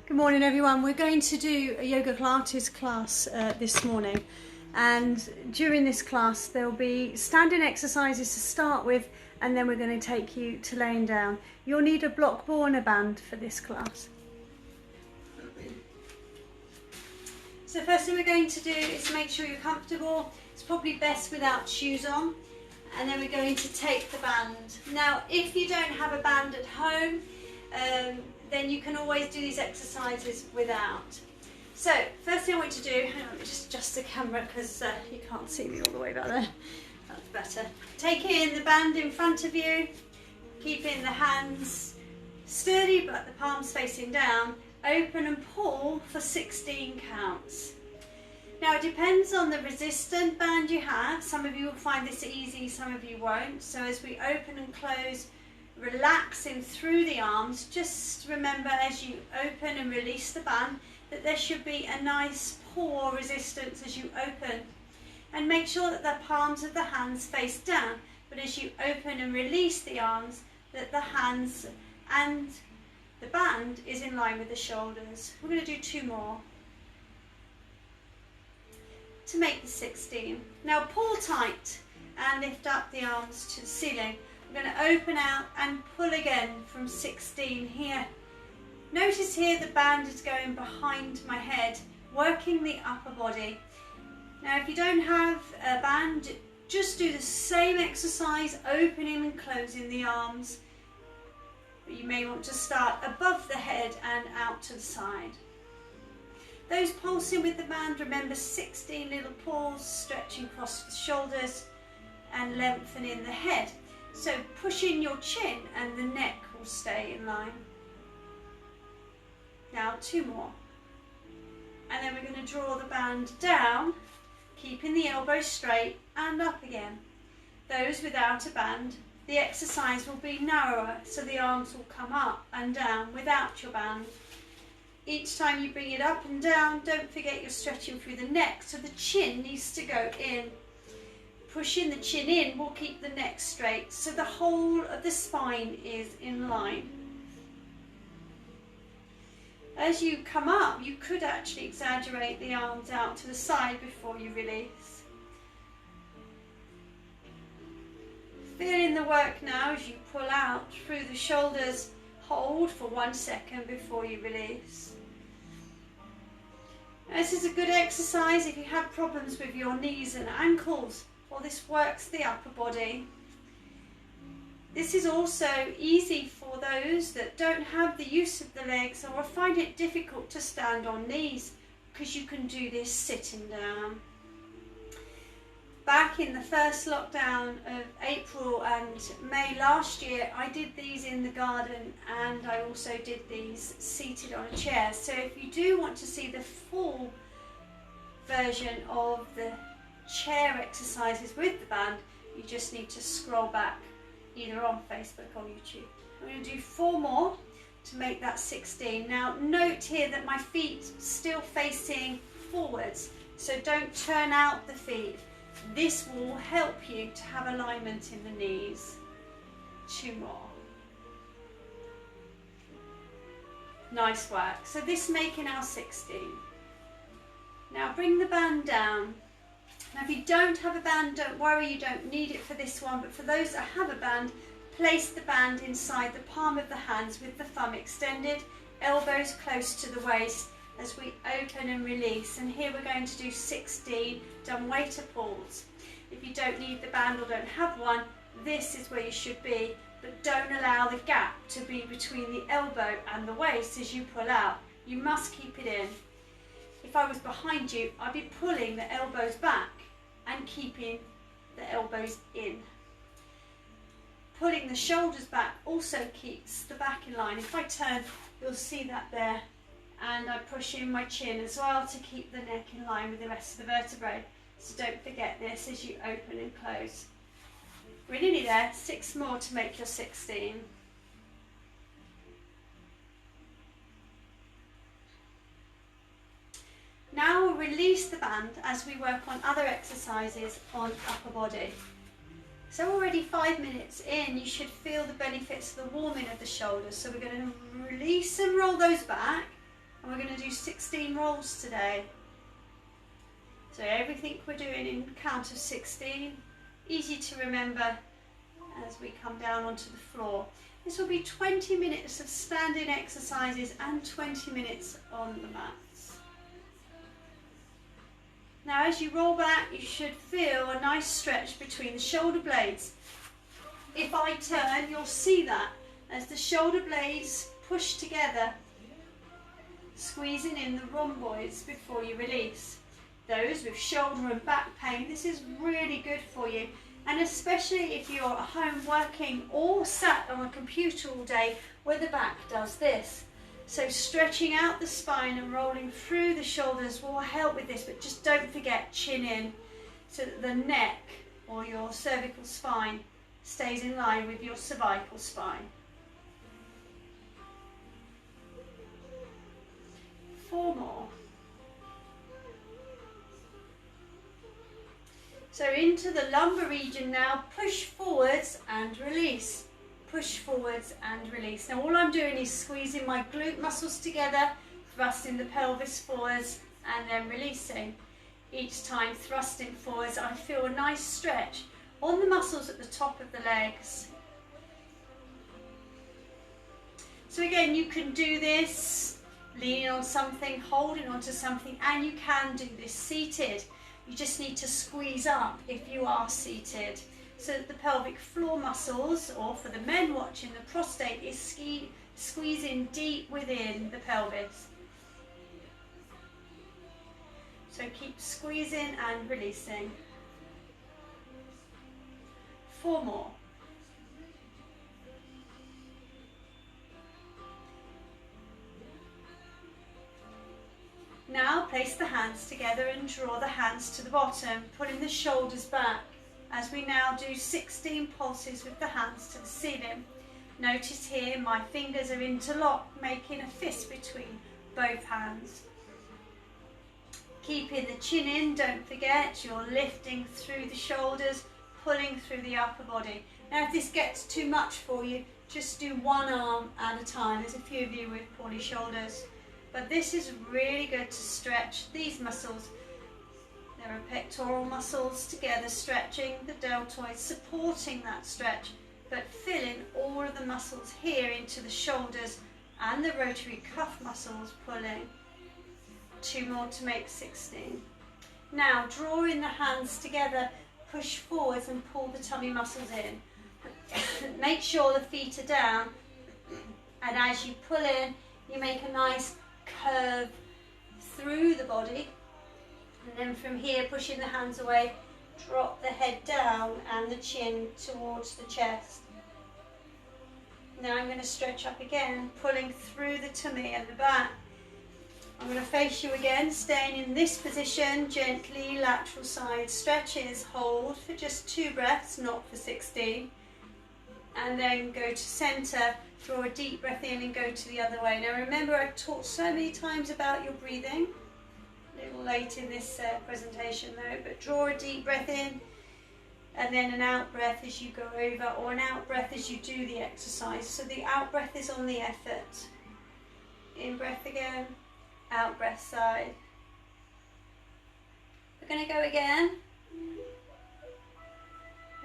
Good morning everyone. We're going to do a yogalates class this morning, and during this class there'll be standing exercises to start with, and then we're going to take you to laying down. You'll need a block ball and a band for this class. So first thing we're going to do is make sure you're comfortable. It's probably best without shoes on, and then we're going to take the band. Now if you don't have a band at home, then you can always do these exercises without. So first thing I want you to do, hang on, let me just adjust the camera because you can't see me all the way back there. That's better. Taking the band in front of you, keeping the hands sturdy but the palms facing down, open and pull for 16 counts. Now it depends on the resistant band you have. Some of you will find this easy, some of you won't. So as we open and close, relaxing through the arms, just remember as you open and release the band that there should be a nice pull or resistance as you open, and make sure that the palms of the hands face down, but as you open and release the arms that the hands and the band is in line with the shoulders. We're going to do 2 more to make the 16. Now pull tight and lift up the arms to the ceiling. I'm going to open out and pull again from 16 here. Notice here the band is going behind my head, working the upper body. Now if you don't have a band, just do the same exercise, opening and closing the arms. But you may want to start above the head and out to the side. Those pulsing with the band, remember 16 little pulls, stretching across the shoulders and lengthening the head. So push in your chin and the neck will stay in line. Now 2 more. And then we're going to draw the band down, keeping the elbows straight and up again. Those without a band, the exercise will be narrower, so the arms will come up and down without your band. Each time you bring it up and down, don't forget you're stretching through the neck, so the chin needs to go in. Pushing the chin in will keep the neck straight, so the whole of the spine is in line. As you come up, you could actually exaggerate the arms out to the side before you release. Feeling the work now as you pull out through the shoulders. Hold for 1 second before you release. This is a good exercise if you have problems with your knees and ankles. Well, this works the upper body. This is also easy for those that don't have the use of the legs or find it difficult to stand on knees, because you can do this sitting down. Back in the first lockdown of April and May last year, I did these in the garden, and I also did these seated on a chair. So if you do want to see the full version of the chair exercises with the band, you just need to scroll back either on Facebook or YouTube. I'm going to do 4 more to make that 16. Now note here that my feet still facing forwards, so don't turn out the feet. This will help you to have alignment in the knees. 2 more. Nice work. So this making our 16. Now bring the band down. Now if you don't have a band, don't worry, you don't need it for this one, but for those that have a band, place the band inside the palm of the hands with the thumb extended, elbows close to the waist as we open and release. And here we're going to do 16 dumb waiter pulls. If you don't need the band or don't have one, this is where you should be, but don't allow the gap to be between the elbow and the waist as you pull out. You must keep it in. If I was behind you, I'd be pulling the elbows back and keeping the elbows in. Pulling the shoulders back also keeps the back in line. If I turn, you'll see that there. And I push in my chin as well to keep the neck in line with the rest of the vertebrae. So don't forget this as you open and close. We're nearly there. 6 more to make your 16. Now we'll release the band as we work on other exercises on upper body. So already 5 minutes in, you should feel the benefits of the warming of the shoulders. So we're going to release and roll those back. And we're going to do 16 rolls today. So everything we're doing in count of 16, easy to remember as we come down onto the floor. This will be 20 minutes of standing exercises and 20 minutes on the mats. Now as you roll back, you should feel a nice stretch between the shoulder blades. If I turn, you'll see that as the shoulder blades push together, squeezing in the rhomboids before you release. Those with shoulder and back pain, this is really good for you. And especially if you're at home working or sat on a computer all day where the back does this. So stretching out the spine and rolling through the shoulders will help with this, but just don't forget chin in so that the neck or your cervical spine stays in line with your cervical spine. 4 more. So into the lumbar region now, push forwards and release. Push forwards and release. Now all I'm doing is squeezing my glute muscles together, thrusting the pelvis forwards and then releasing. Each time thrusting forwards, I feel a nice stretch on the muscles at the top of the legs. So again, you can do this leaning on something, holding onto something, and you can do this seated. You just need to squeeze up if you are seated so that the pelvic floor muscles, or for the men watching, the prostate is squeezing deep within the pelvis. So keep squeezing and releasing. 4 more. Now place the hands together and draw the hands to the bottom, pulling the shoulders back as we now do 16 pulses with the hands to the ceiling. Notice here my fingers are interlocked, making a fist between both hands. Keeping the chin in, don't forget you're lifting through the shoulders, pulling through the upper body. Now if this gets too much for you, just do one arm at a time. There's a few of you with poorly shoulders. But this is really good to stretch these muscles. There are pectoral muscles together stretching, the deltoid supporting that stretch, but filling all of the muscles here into the shoulders and the rotary cuff muscles pulling. 2 more to make 16. Now drawing the hands together, push forwards and pull the tummy muscles in. Make sure the feet are down, and as you pull in, you make a nice curve through the body, and then from here pushing the hands away, drop the head down and the chin towards the chest. Now I'm going to stretch up again, pulling through the tummy and the back. I'm going to face you again, staying in this position, gently lateral side stretches, hold for just 2 breaths, not for 16, and then go to center. Draw a deep breath in and go to the other way. Now remember, I've talked so many times about your breathing. A little late in this presentation though, but draw a deep breath in and then an out breath as you go over, or an out breath as you do the exercise. So the out breath is on the effort. In breath again, out breath side. We're going to go again.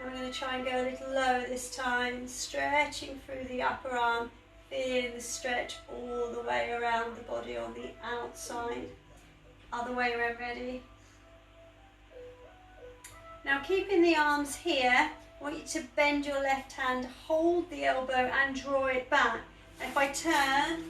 And we're going to try and go a little lower this time, stretching through the upper arm, feeling the stretch all the way around the body on the outside. Other way around, ready? Now keeping the arms here, I want you to bend your left hand, hold the elbow and draw it back. And if I turn,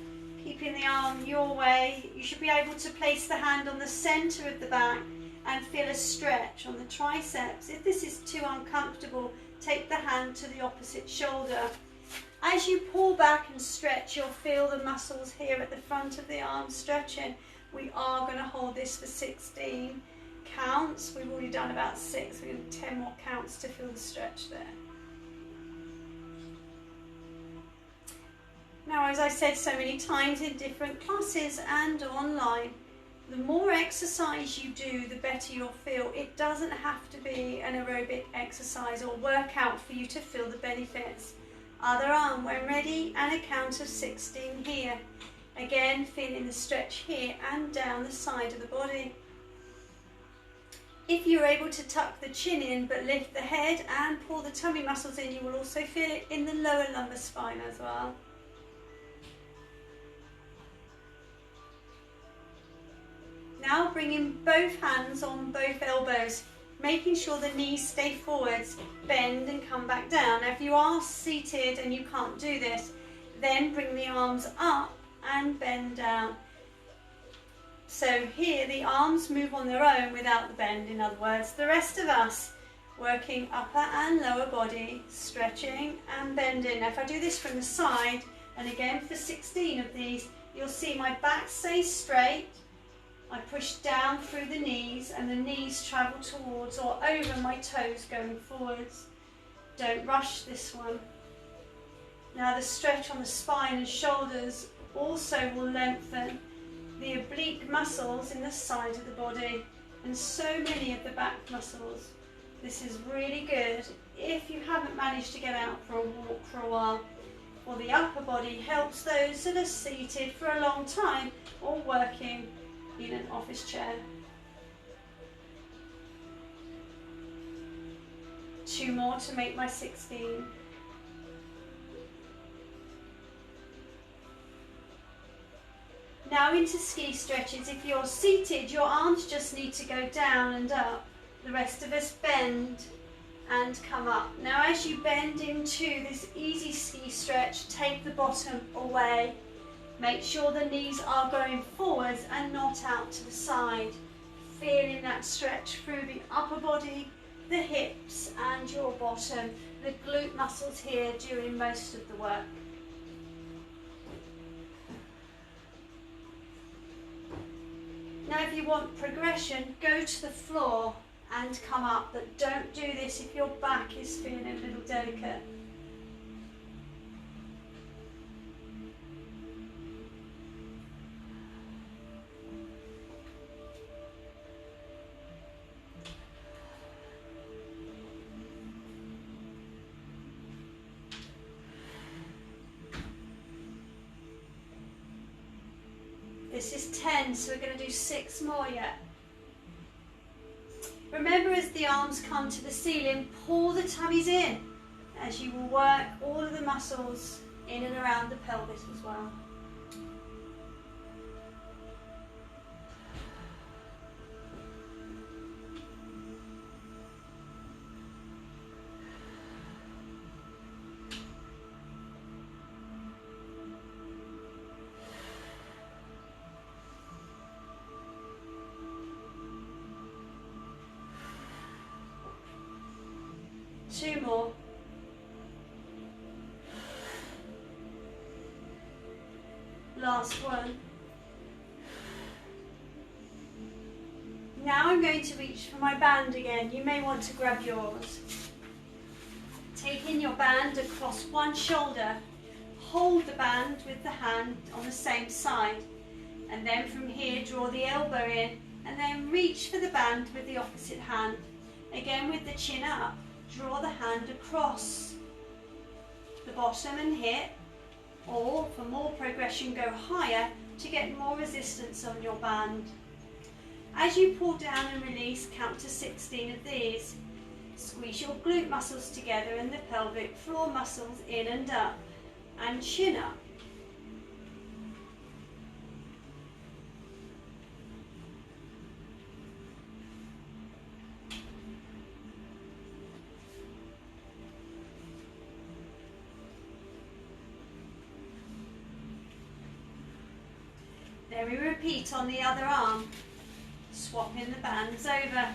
keeping the arm your way, you should be able to place the hand on the center of the back and feel a stretch on the triceps. If this is too uncomfortable, take the hand to the opposite shoulder. As you pull back and stretch, you'll feel the muscles here at the front of the arm stretching. We are going to hold this for 16 counts. We've already done about 6. We're going to do 10 more counts to feel the stretch there. Now, as I said so many times in different classes and online, the more exercise you do, the better you'll feel. It doesn't have to be an aerobic exercise or workout for you to feel the benefits. Other arm when ready, and a count of 16 here. Again, feeling the stretch here and down the side of the body. If you're able to tuck the chin in but lift the head and pull the tummy muscles in, you will also feel it in the lower lumbar spine as well. Now bringing both hands on both elbows, making sure the knees stay forwards, bend and come back down. Now if you are seated and you can't do this, then bring the arms up and bend down. So here the arms move on their own without the bend, in other words. The rest of us working upper and lower body, stretching and bending. Now if I do this from the side, and again for 16 of these, you'll see my back stays straight. I push down through the knees and the knees travel towards or over my toes going forwards. Don't rush this one. Now the stretch on the spine and shoulders also will lengthen the oblique muscles in the side of the body and so many of the back muscles. This is really good if you haven't managed to get out for a walk for a while. Or the upper body helps those that are seated for a long time or working in an office chair. 2 more to make my 16. Now into ski stretches. If you're seated, your arms just need to go down and up. The rest of us bend and come up. Now as you bend into this easy ski stretch, take the bottom away. Make sure the knees are going forwards and not out to the side. Feeling that stretch through the upper body, the hips and your bottom. The glute muscles here doing most of the work. Now if you want progression, go to the floor and come up, but don't do this if your back is feeling a little delicate. This is 10, so we're going to do 6 more yet. Remember, as the arms come to the ceiling, pull the tummies in as you will work all of the muscles in and around the pelvis as well. Two more. Last one. Now I'm going to reach for my band again. You may want to grab yours. Taking your band across one shoulder, hold the band with the hand on the same side, and then from here draw the elbow in and then reach for the band with the opposite hand. Again with the chin up. Draw the hand across the bottom and hip, or for more progression go higher to get more resistance on your band. As you pull down and release, count to 16 of these. Squeeze your glute muscles together and the pelvic floor muscles in and up, and chin up. Then we repeat on the other arm, swapping the bands over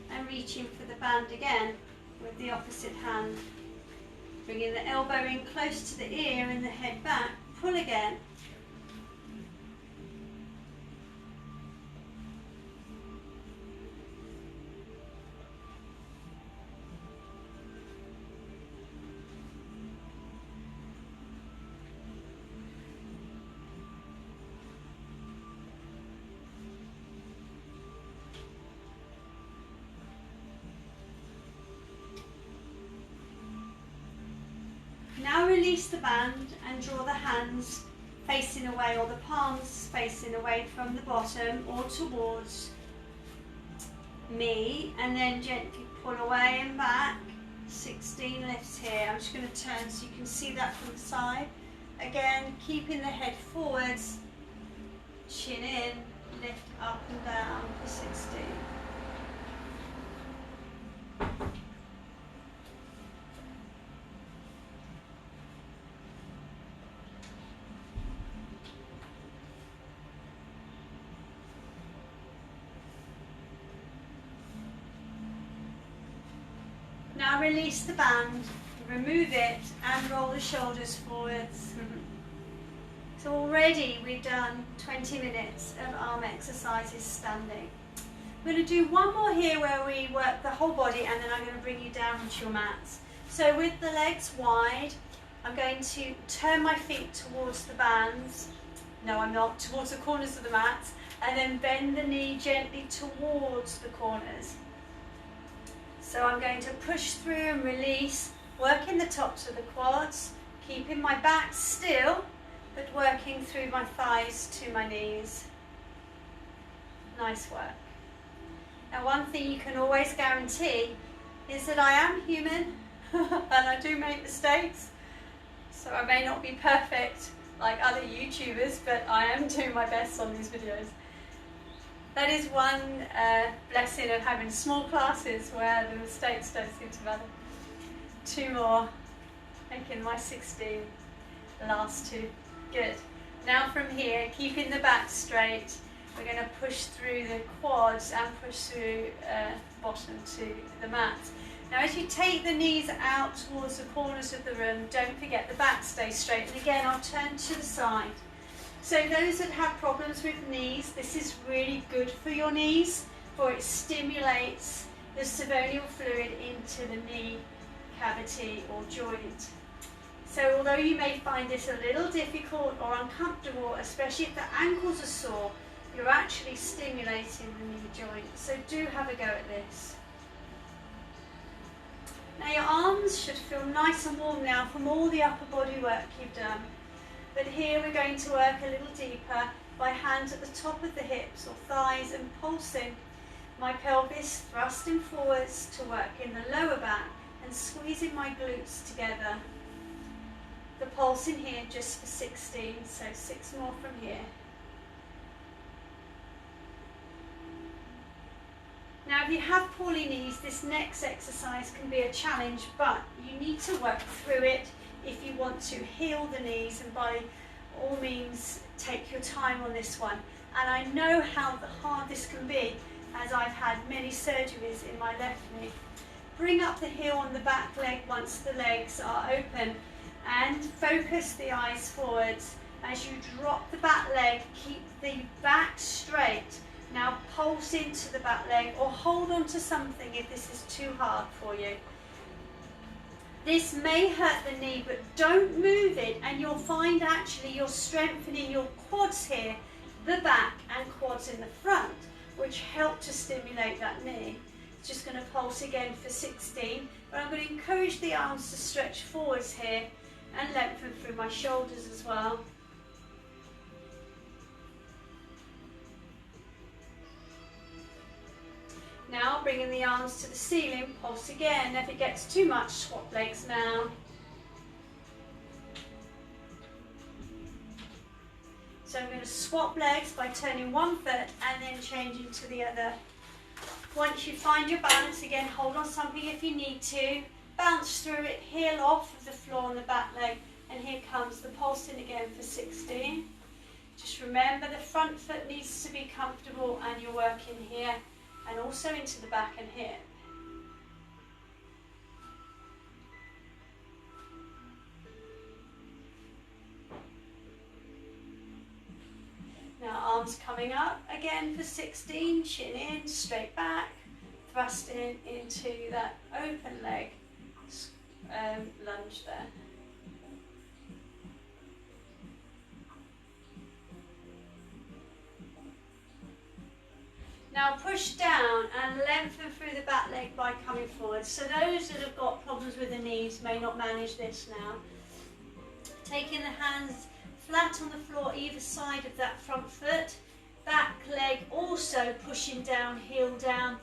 and reaching for the band again with the opposite hand. Bringing the elbow in close to the ear and the head back, pull again. Now release the band and draw the hands facing away, or the palms facing away from the bottom or towards me, and then gently pull away and back. 16 lifts here. I'm just going to turn so you can see that from the side. Again, keeping the head forwards, chin in, lift up and down for 16. Now release the band, remove it and roll the shoulders forwards. So already we've done 20 minutes of arm exercises standing. I'm going to do one more here where we work the whole body, and then I'm going to bring you down onto your mats. So with the legs wide, I'm going to turn my feet towards the bands. No, I'm not, towards the corners of the mat, and then bend the knee gently towards the corners. So I'm going to push through and release, working the tops of the quads, keeping my back still, but working through my thighs to my knees. Nice work. Now one thing you can always guarantee is that I am human and I do make mistakes. So I may not be perfect like other YouTubers, but I am doing my best on these videos. That is one blessing of having small classes where the mistakes don't seem to matter. 2 more, making my 16, the last 2. Good. Now from here, keeping the back straight, we're going to push through the quads and push through bottom to the mat. Now as you take the knees out towards the corners of the room, don't forget the back stays straight. And again, I'll turn to the side. So those that have problems with knees, this is really good for your knees, for it stimulates the synovial fluid into the knee cavity or joint. So although you may find this a little difficult or uncomfortable, especially if the ankles are sore, you're actually stimulating the knee joint. So do have a go at this. Now your arms should feel nice and warm now from all the upper body work you've done. But here we're going to work a little deeper by hands at the top of the hips or thighs and pulsing my pelvis, thrusting forwards to work in the lower back and squeezing my glutes together. The pulse in here just for 16, so 6 more from here. Now if you have poorly knees, this next exercise can be a challenge, but you need to work through it if you want to heal the knees, and by all means take your time on this one. And I know how hard this can be, as I've had many surgeries in my left knee. Bring up the heel on the back leg once the legs are open, and focus the eyes forwards. As you drop the back leg, keep the back straight. Now pulse into the back leg or hold on to something if this is too hard for you. This may hurt the knee, but don't move it, and you'll find actually you're strengthening your quads here, the back and quads in the front, which help to stimulate that knee. It's just going to pulse again for 16, but I'm going to encourage the arms to stretch forwards here and lengthen through my shoulders as well. Now bringing the arms to the ceiling, pulse again. If it gets too much, swap legs now. So I'm going to swap legs by turning one foot and then changing to the other. Once you find your balance again, hold on something if you need to. Bounce through it, heel off of the floor on the back leg, and here comes the pulsing again for 16. Just remember the front foot needs to be comfortable, and you're working here and also into the back and hip. Now arms coming up again for 16, chin in, straight back, thrusting into that open leg lunge there. Now push down and lengthen through the back leg by coming forward. So those that have got problems with the knees may not manage this now. Taking the hands flat on the floor either side of that front foot. Back leg also pushing down, heel down.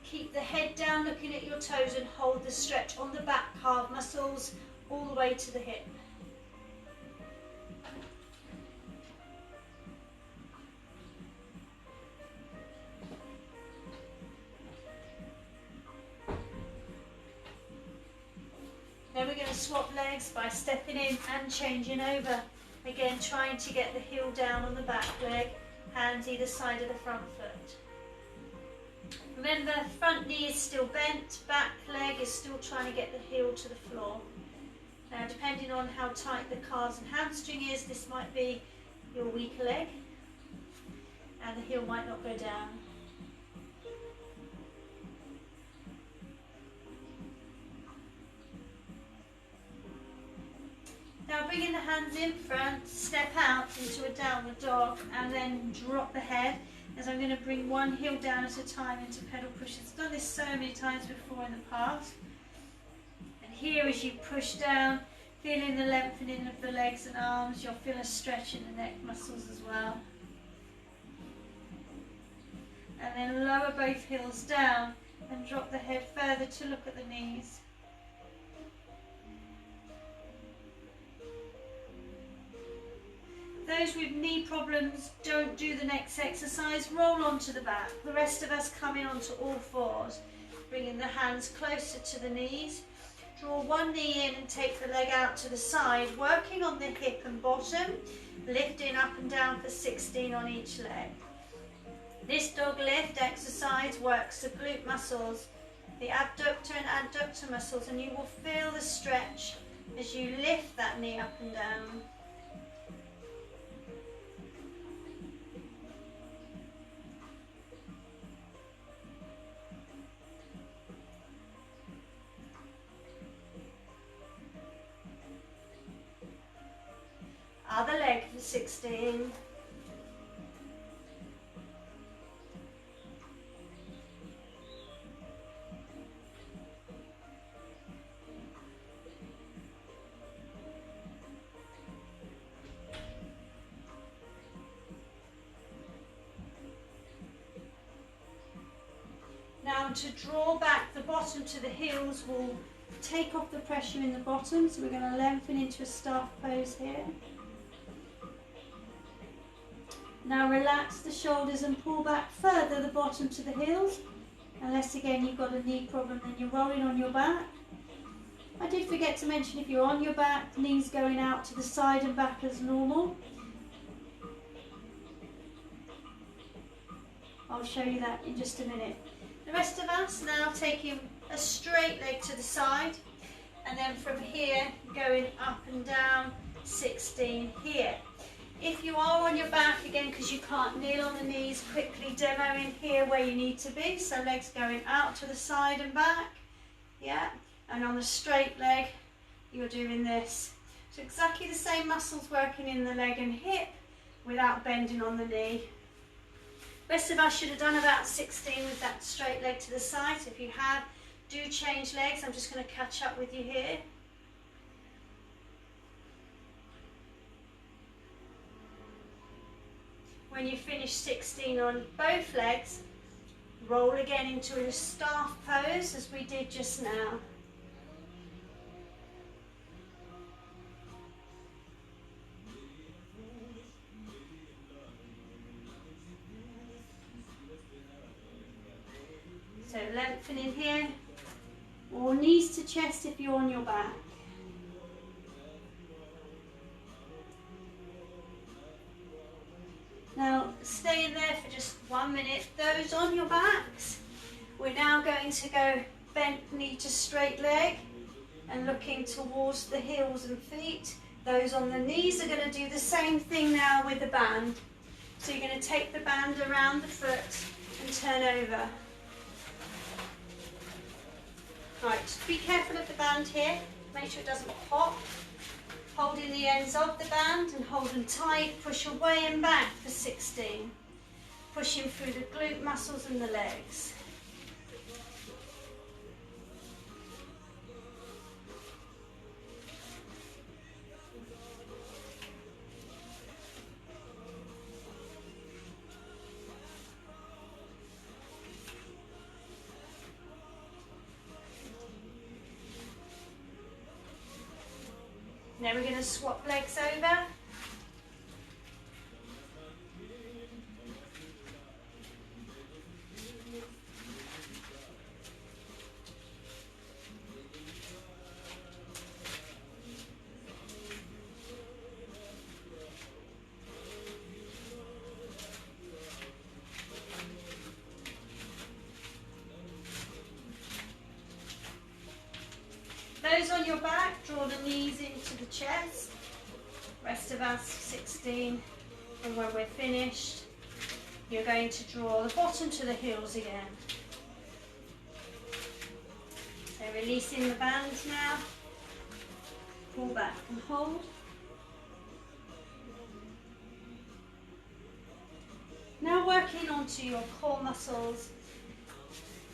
Keep the head down, looking at your toes, and hold the stretch on the back calf muscles all the way to the hip. Then we're going to swap legs by stepping in and changing over. Again, trying to get the heel down on the back leg, hands either side of the front foot. Remember, front knee is still bent, back leg is still trying to get the heel to the floor. Now, depending on how tight the calves and hamstring is, this might be your weaker leg, and the heel might not go down. Now bringing the hands in front, step out into a downward dog and then drop the head as I'm going to bring one heel down at a time into pedal pushes. I've done this so many times before in the past. And here as you push down, feeling the lengthening of the legs and arms, you'll feel a stretch in the neck muscles as well. And then lower both heels down and drop the head further to look at the knees. Those with knee problems, don't do the next exercise, roll onto the back. The rest of us come in onto all fours, bringing the hands closer to the knees. Draw one knee in and take the leg out to the side, working on the hip and bottom, lifting up and down for 16 on each leg. This dog lift exercise works the glute muscles, the abductor and adductor muscles, and you will feel the stretch as you lift that knee up and down. Other leg for 16. Now to draw back the bottom to the heels, we'll take off the pressure in the bottom, so we're going to lengthen into a staff pose here. Now relax the shoulders and pull back further the bottom to the heels, unless again you've got a knee problem and you're rolling on your back. I did forget to mention, if you're on your back, knees going out to the side and back as normal. I'll show you that in just a minute. The rest of us now taking a straight leg to the side, and then from here going up and down 16 here. If you are on your back, again, because you can't kneel on the knees, quickly demo in here where you need to be. So legs going out to the side and back, yeah, and on the straight leg you're doing this. So exactly the same muscles working in the leg and hip without bending on the knee. Rest of us should have done about 16 with that straight leg to the side. So if you have, do change legs. I'm just going to catch up with you here. When you finish 16 on both legs, roll again into a staff pose as we did just now. So lengthening here, or knees to chest if you're on your back. Now stay in there for just 1 minute. Those on your backs, we're now going to go bent knee to straight leg and looking towards the heels and feet. Those on the knees are going to do the same thing now with the band. So you're going to take the band around the foot and turn over. Right, just be careful of the band here. Make sure it doesn't pop. Holding the ends of the band and hold them tight, push away and back for 16. Pushing through the glute muscles and the legs. Now we're going to swap legs over. Those on your back, draw the knees into the chest. Rest of us, 16. And when we're finished, you're going to draw the bottom to the heels again. So releasing the band now. Pull back and hold. Now working onto your core muscles.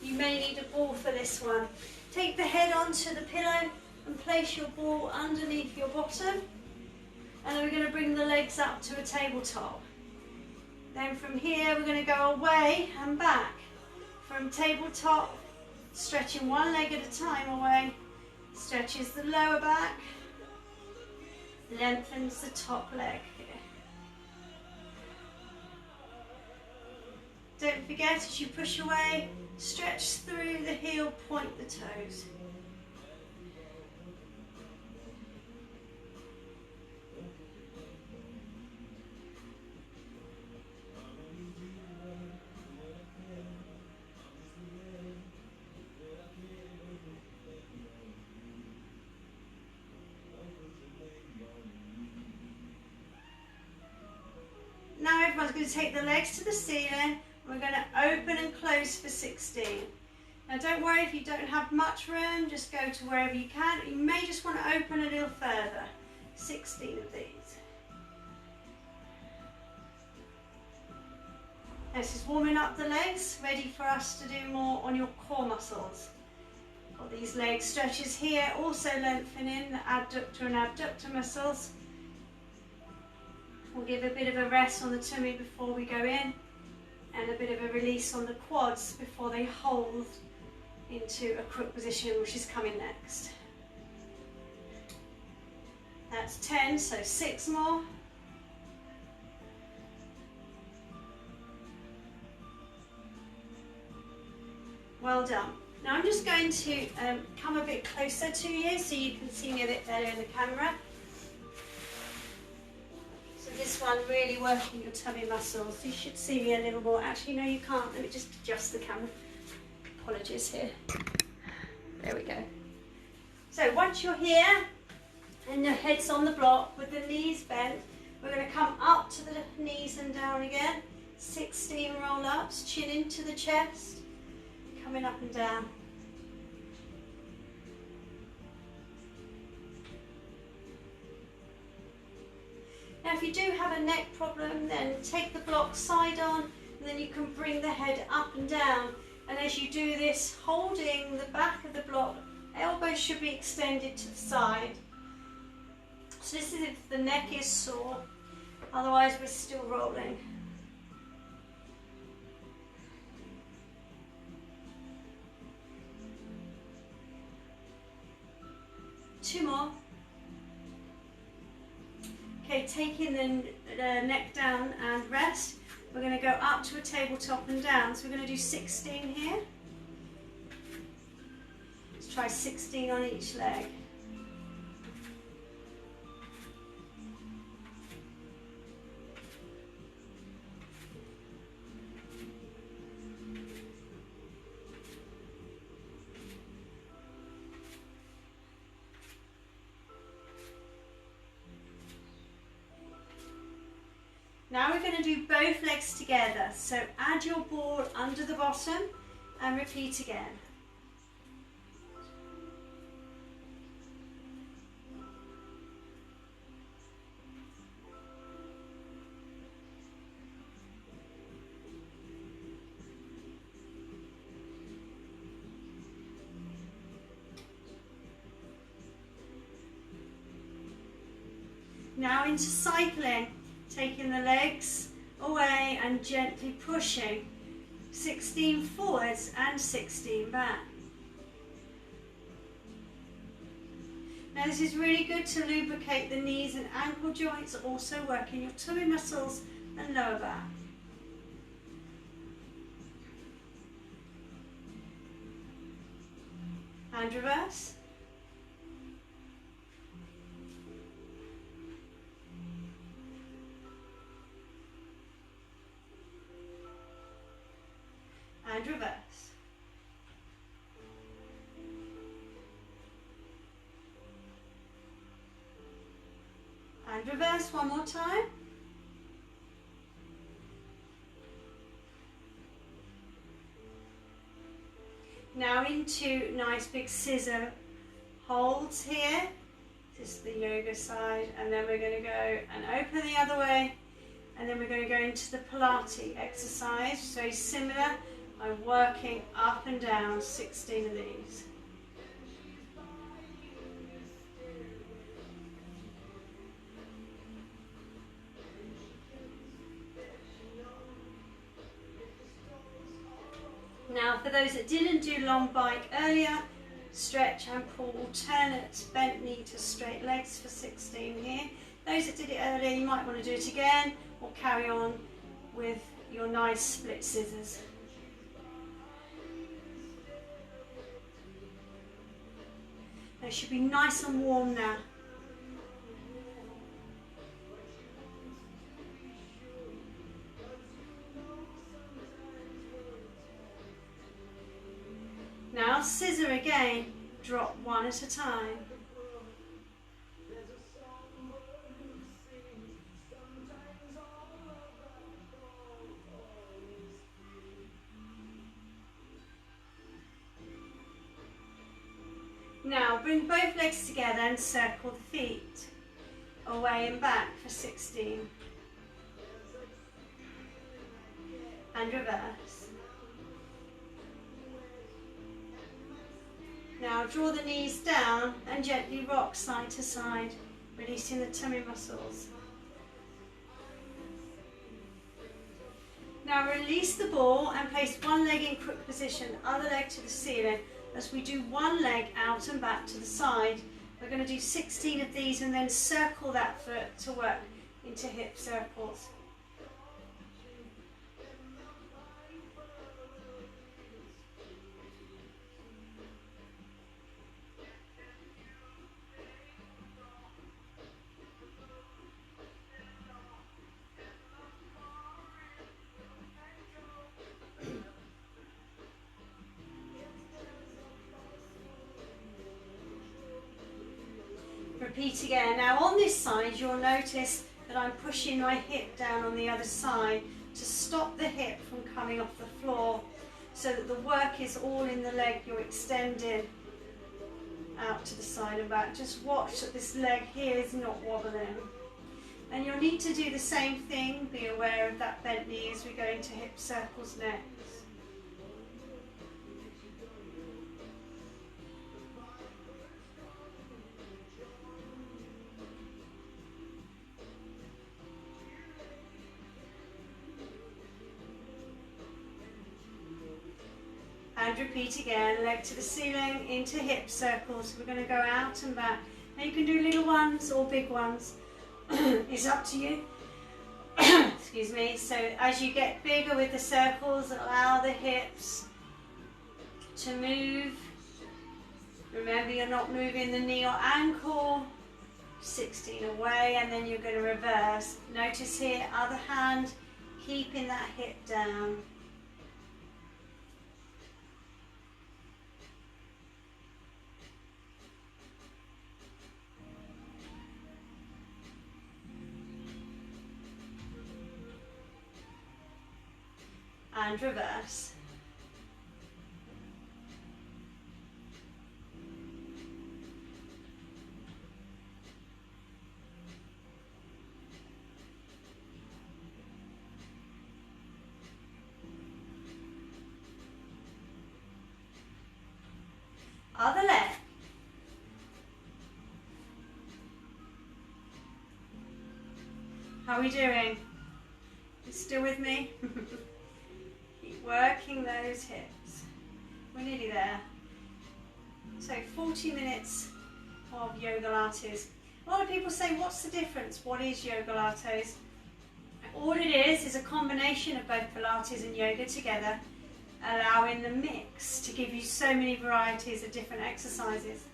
You may need a ball for this one. Take the head onto the pillow and place your ball underneath your bottom. And then we're going to bring the legs up to a tabletop. Then from here we're going to go away and back. From tabletop, stretching one leg at a time away. Stretches the lower back. Lengthens the top leg here. Don't forget, as you push away, stretch through the heel, point the toes. Now everyone's going to take the legs to the ceiling. We're going to open and close for 16. Now don't worry if you don't have much room, just go to wherever you can. You may just want to open a little further. 16 of these. This is warming up the legs, ready for us to do more on your core muscles. Got these leg stretches here, also lengthening the adductor and abductor muscles. We'll give a bit of a rest on the tummy before we go in, and a bit of a release on the quads before they hold into a crook position, which is coming next. That's 10, so 6 more. Well done. Now I'm just going to come a bit closer to you so you can see me a bit better in the camera. This one really working your tummy muscles. You should see me a little more. Actually, no, you can't. Let me just adjust the camera. Apologies here. There we go. So once you're here and your head's on the block with the knees bent, we're going to come up to the knees and down again. 16 roll-ups, chin into the chest, coming up and down. Now if you do have a neck problem, then take the block side on, and then you can bring the head up and down. And as you do this, holding the back of the block, elbows should be extended to the side. So this is if the neck is sore, otherwise we're still rolling. Two more. Okay, taking the neck down and rest. We're going to go up to a tabletop and down. So we're going to do 16 here. Let's try 16 on each leg. Now we're going to do both legs together. So add your ball under the bottom and repeat again. Now into cycling. Taking the legs away and gently pushing. 16 forwards and 16 back. Now Now this is really good to lubricate the knees and ankle joints, also working your tummy muscles and lower back. And reverse. And reverse. And reverse one more time. Now into nice big scissor holds here. This is the yoga side, and then we're going to go and open the other way, and then we're going to go into the Pilates exercise. Very similar. I'm working up and down 16 of these. Now for those that didn't do long bike earlier, stretch and pull alternate bent knee to straight legs for 16 here. Those that did it earlier, you might want to do it again or carry on with your nice split scissors. They should be nice and warm now. Now scissor again, drop one at a time. Now bring both legs together and circle the feet away and back for 16. And reverse. Now draw the knees down and gently rock side to side, releasing the tummy muscles. Now release the ball and place one leg in crook position, other leg to the ceiling. As we do one leg out and back to the side, we're going to do 16 of these and then circle that foot to work into hip circles. Repeat again. Now on this side you'll notice that I'm pushing my hip down on the other side to stop the hip from coming off the floor, so that the work is all in the leg. You're extending out to the side and back. Just watch that this leg here is not wobbling. And you'll need to do the same thing. Be aware of that bent knee as we go into hip circles next. And repeat again, leg to the ceiling, into hip circles. We're going to go out and back. Now you can do little ones or big ones. It's up to you. Excuse me. So as you get bigger with the circles, allow the hips to move. Remember, you're not moving the knee or ankle. 16 away, and then you're going to reverse. Notice here, other hand, keeping that hip down. And reverse. Other leg. How are we doing? You still with me? Working those hips. We're nearly there. So 40 minutes of yogalates. A lot of people say, what's the difference? What is yogalates? All it is a combination of both Pilates and yoga together, allowing the mix to give you so many varieties of different exercises.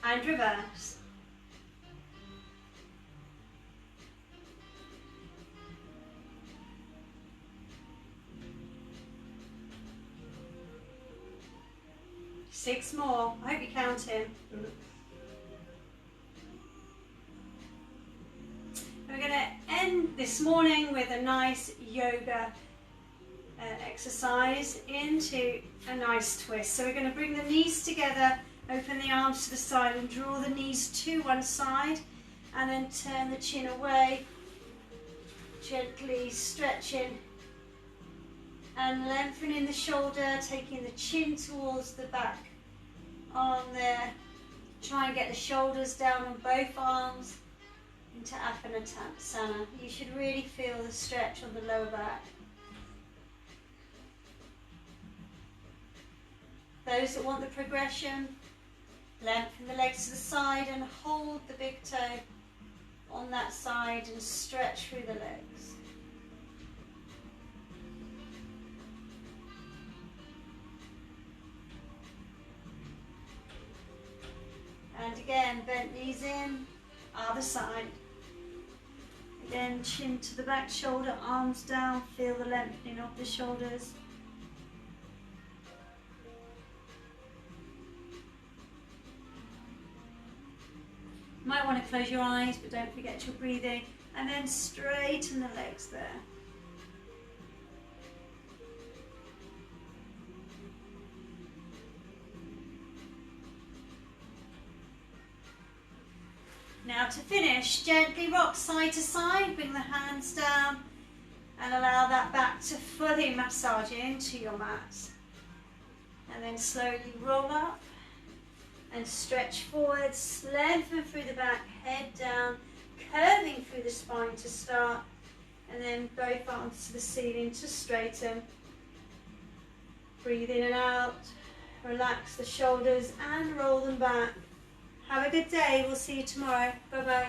And reverse. Six more. I hope you're counting. We're going to end this morning with a nice yoga exercise into a nice twist. So we're going to bring the knees together, open the arms to the side and draw the knees to one side, and then turn the chin away, gently stretching and lengthening the shoulder, taking the chin towards the back arm there. Try and get the shoulders down on both arms into Apanasana. You should really feel the stretch on the lower back. Those that want the progression, lengthen the legs to the side and hold the big toe on that side and stretch through the legs. And again, bent knees in, other side. Again, chin to the back, shoulder, arms down, feel the lengthening of the shoulders. You might want to close your eyes, but don't forget your breathing. And then straighten the legs there. Now to finish, gently rock side to side, bring the hands down and allow that back to fully massage into your mat. And then slowly roll up and stretch forwards, lengthen through the back, head down, curving through the spine to start, and then both arms to the ceiling to straighten. Breathe in and out, relax the shoulders and roll them back. Have a good day. We'll see you tomorrow. Bye-bye.